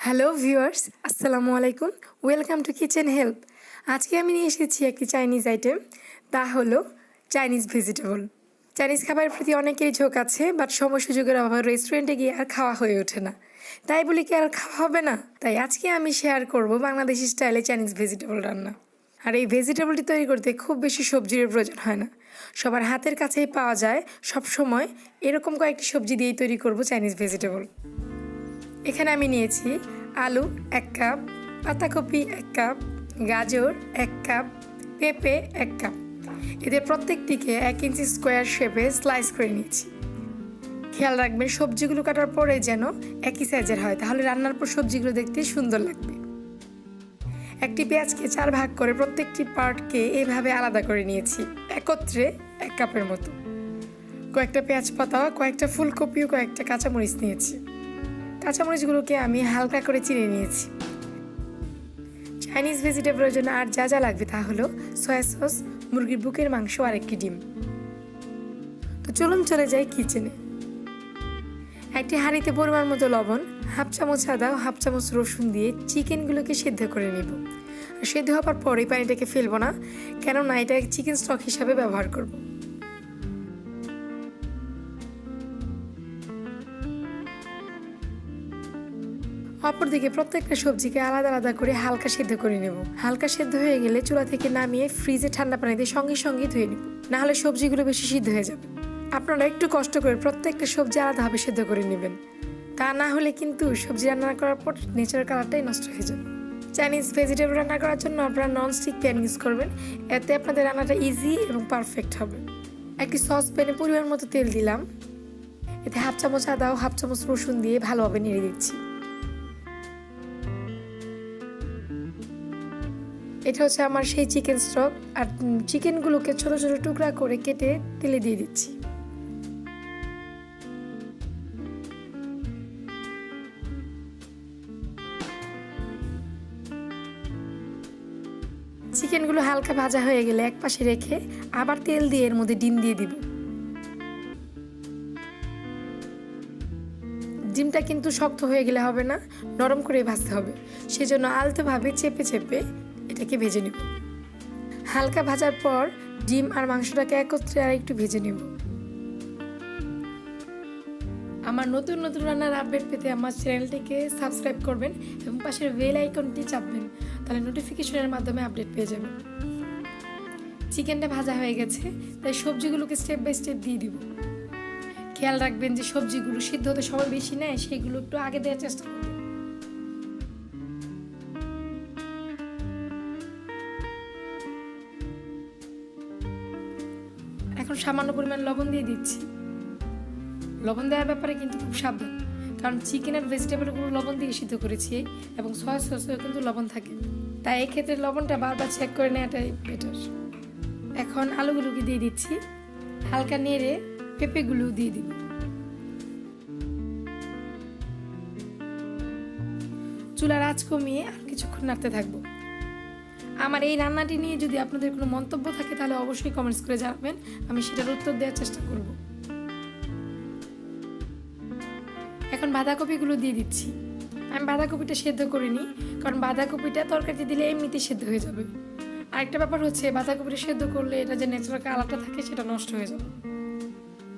Hello viewers, আসসালামু আলাইকুম। Welcome to kitchen help. আজকে আমি নিয়ে এসেছি একটি চাইনিজ আইটেম, তা হলো চাইনিজ ভেজিটেবল। চাইনিজ খাবারের প্রতি অনেকেরই ঝোঁক আছে, বাট সময় সুযোগের অভাবে রেস্টুরেন্টে গিয়ে আর খাওয়া হয়ে ওঠে না। তাই বলি কি আর খাওয়া হবে না? তাই আজকে আমি শেয়ার করব বাংলাদেশি স্টাইলে চাইনিজ ভেজিটেবল রান্না। আর এই ভেজিটেবলটি তৈরি করতে খুব বেশি সবজির প্রয়োজন হয় না, সবার হাতের কাছেই পাওয়া যায়। সব সময় এরকম কয়েকটি সবজি দিয়েই তৈরি করব চাইনিজ ভেজিটেবল। এখানে আমি নিয়েছি আলু 1 কাপ, পাতাকপি 1 কাপ, গাজর 1 কাপ, পেঁপে 1 কাপ। এদের প্রত্যেকটিকে 1 ইঞ্চি স্কোয়ার শেপে স্লাইস করে নিয়েছি। খেয়াল রাখবেন সবজিগুলো কাটার পরে যেন একই সাইজের হয়, তাহলে রান্নার পর সবজিগুলো দেখতে সুন্দর লাগবে। একটি পেঁয়াজকে 4 ভাগ করে প্রত্যেকটি পার্টকে এভাবে আলাদা করে নিয়েছি, একত্রে 1 কাপের মতো। কয়েকটা পেঁয়াজ পাতা, কয়েকটা ফুলকপি ও কয়েকটা কাঁচামরিচ নিয়েছি। কাঁচামরিচগুলোকে আমি হালকা করে চিড়ে নিয়েছি। চাইনিজ ভেজিটেবলের জন্য আর যা যা লাগবে তা হলো সয়া সস, মুরগির বুকের মাংস আর একটি ডিম। তো চলুন চলে যাই কিচেনে। একটি হাঁড়িতে পরিমাণ মতো লবণ, হাফ চামচ আদা ও হাফ চামচ রসুন দিয়ে চিকেনগুলোকে সেদ্ধ করে নিব। আর সেদ্ধ হওয়ার পর এই পানিটাকে ফেলবো না, কেননা এটা চিকেন স্টক হিসাবে ব্যবহার করব। অপরদিকে প্রত্যেকটা সবজিকে আলাদা আলাদা করে হালকা সেদ্ধ করে নেব। হালকা সেদ্ধ হয়ে গেলে চুলা থেকে নামিয়ে ফ্রিজে ঠান্ডা পানিতে সঙ্গে সঙ্গে ধুয়ে নেব, নাহলে সবজিগুলো বেশি সিদ্ধ হয়ে যাবে। আপনারা একটু কষ্ট করে প্রত্যেকটা সবজি আলাদাভাবে সেদ্ধ করে নেবেন, তা না হলে কিন্তু সবজি রান্না করার পর নেচারাল কালারটাই নষ্ট হয়ে যাবে। চাইনিজ ভেজিটেবল রান্না করার জন্য আপনারা ননস্টিক প্যান ইউজ করবেন, এতে আপনাদের রান্নাটা ইজি এবং পারফেক্ট হবে। একটি সস প্যানে পরিমাণ মতো তেল দিলাম, এতে হাফ চামচ আদা ও হাফ চামচ রসুন দিয়ে ভালোভাবে নেড়ে দিচ্ছি। এটা হচ্ছে আমার সেই চিকেন স্টক, আর চিকেনগুলোকে ছোট ছোট টুকরা করে কেটে তেলে দিয়ে দিচ্ছি। চিকেনগুলো হালকা ভাজা হয়ে গেলে এক পাশে রেখে আবার তেল দিয়ে এর মধ্যে ডিম দিয়ে দিব। ডিমটা কিন্তু শক্ত হয়ে গেলে হবে না, নরম করে ভাজতে হবে। সেজন্য আলতোভাবে চেপে চেপে এটাকে ভেজে নেব। হালকা ভাজার পর ডিম আর মাংসটাকে একত্রে আর একটু ভেজে নেব। আমার নতুন নতুন রান্নার আপডেট পেতে আমার চ্যানেলটিকে সাবস্ক্রাইব করবেন এবং পাশের বেল আইকনটি চাপবেন, তাহলে নোটিফিকেশনের মাধ্যমে আপডেট পেয়ে যাবেন। চিকেনটা ভাজা হয়ে গেছে, তাই সবজিগুলোকে স্টেপ বাই স্টেপ দিয়ে দিব। খেয়াল রাখবেন যে সবজিগুলো সিদ্ধ হতে সময় বেশি নেয়, সেইগুলো একটু আগে দেওয়ার চেষ্টা করবেন। এখন সামান্য পরিমাণ লবণ দিয়ে দিচ্ছি। লবণ দেওয়ার ব্যাপারে কিন্তু খুব সাবধান, কারণ চিকেন আর ভেজিটেবলগুলো লবণ দিয়ে সিদ্ধ করেছি এবং সয়া সসেও কিন্তু লবণ থাকে, তাই এক্ষেত্রে লবণটা বারবার চেক করে নেওয়াটাই বেটার। এখন আলুগুলোকে দিয়ে দিচ্ছি, হালকা নেড়ে পেঁপেগুলো দিয়ে দিব। চুলার আঁচ কমিয়ে আর কিছুক্ষণ নাড়তে থাকবো। আমার এই রান্নাটি নিয়ে যদি আপনাদের কোনো মন্তব্য থাকে তাহলে অবশ্যই কমেন্টস করে জানাবেন, আমি সেটার উত্তর দেওয়ার চেষ্টা করব। এখন বাঁধাকপিগুলো দিয়ে দিচ্ছি। আমি বাঁধাকপিটা সেদ্ধ করিনি, কারণ বাঁধাকপিটা তরকারিতে দিলে এমনিতেই সেদ্ধ হয়ে যাবে। আরেকটা ব্যাপার হচ্ছে বাঁধাকপিটা সেদ্ধ করলে এটা যে ন্যাচারাল কালারটা থাকে সেটা নষ্ট হয়ে যাবে।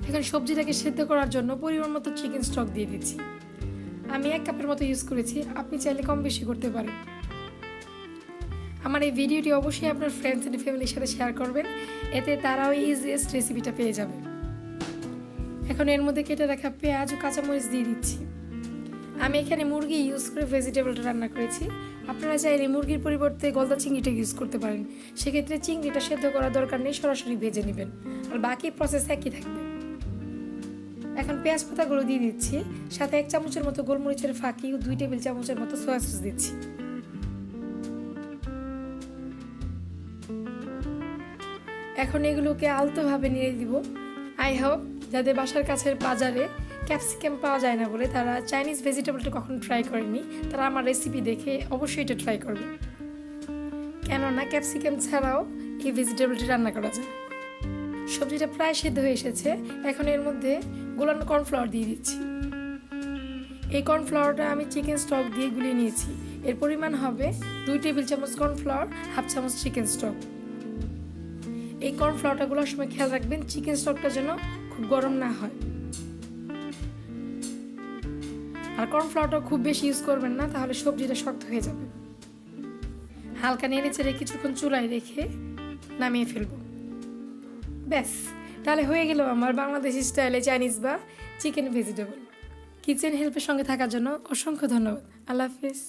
এখন সবজিটাকে সেদ্ধ করার জন্য পরিমাণ মতো চিকেন স্টক দিয়ে দিচ্ছি। আমি 1 কাপের মতো ইউজ করেছি, আপনি চাইলে কম বেশি করতে পারেন। আমার এই ভিডিওটি অবশ্যই আপনার ফ্রেন্ডস এন্ড ফ্যামিলির সাথে শেয়ার করবেন, এতে তারাও ইজিয়েস্ট রেসিপিটা পেয়ে যাবে। এখন এর মধ্যে কেটে রাখা পেঁয়াজ ও কাঁচামরিচ দিয়ে দিচ্ছি। আমি এখানে মুরগি ইউজ করে ভেজিটেবলটা রান্না করেছি, আপনারা চাইলে মুরগির পরিবর্তে গলদা চিংড়িটা ইউজ করতে পারেন। সেক্ষেত্রে চিংড়িটা সেদ্ধ করার দরকার নেই, সরাসরি ভেজে নেবেন, আর বাকি প্রসেস একই থাকবে। এখন পেঁয়াজ পাতাগুলো দিয়ে দিচ্ছি, সাথে 1 চামচের মতো গোলমরিচের ফাঁকি ও 2 টেবিল চামচের মতো সয়া সস দিচ্ছি। এখন এগুলোকে আলতোভাবে নেড়ে দিব। আই হোপ যাদের বাসার কাছের বাজারে ক্যাপসিকাম পাওয়া যায় না বলে তারা চাইনিজ ভেজিটেবলটা কখনো ট্রাই করেনি, তারা আমার রেসিপি দেখে অবশ্যই এটা ট্রাই করবে, কেননা ক্যাপসিকাম ছাড়াও এই ভেজিটেবলটি রান্না করা যায়। সবজিটা প্রায় সেদ্ধ হয়ে এসেছে, এখন এর মধ্যে গোলানো কর্নফ্লাওয়ার দিয়ে দিচ্ছি। এই কর্নফ্লাওয়ারটা আমি চিকেন স্টক দিয়ে গুলিয়ে নিয়েছি। এর পরিমাণ হবে 2 টেবিল চামচ কর্নফ্লাওয়ার, হাফ চামচ চিকেন স্টক। এই কর্নফ্লাওয়ারটা গুলোর সময় খেয়াল রাখবেন চিকেন স্টকটা যেন খুব গরম না হয়। আর কর্নফ্লাওয়ারটা খুব বেশি ইউজ করবেন না, তাহলে সবজিটা শক্ত হয়ে যাবে। হালকা নেড়ে চেড়ে কিছুক্ষণ চুলায় রেখে নামিয়ে ফেলবো। ব্যাস, তাহলে হয়ে গেল আমার বাংলাদেশি স্টাইলে চাইনিজ বা চিকেন ভেজিটেবল। কিচেন হেল্পের সঙ্গে থাকার জন্য অসংখ্য ধন্যবাদ। আল্লাহ হাফিজ।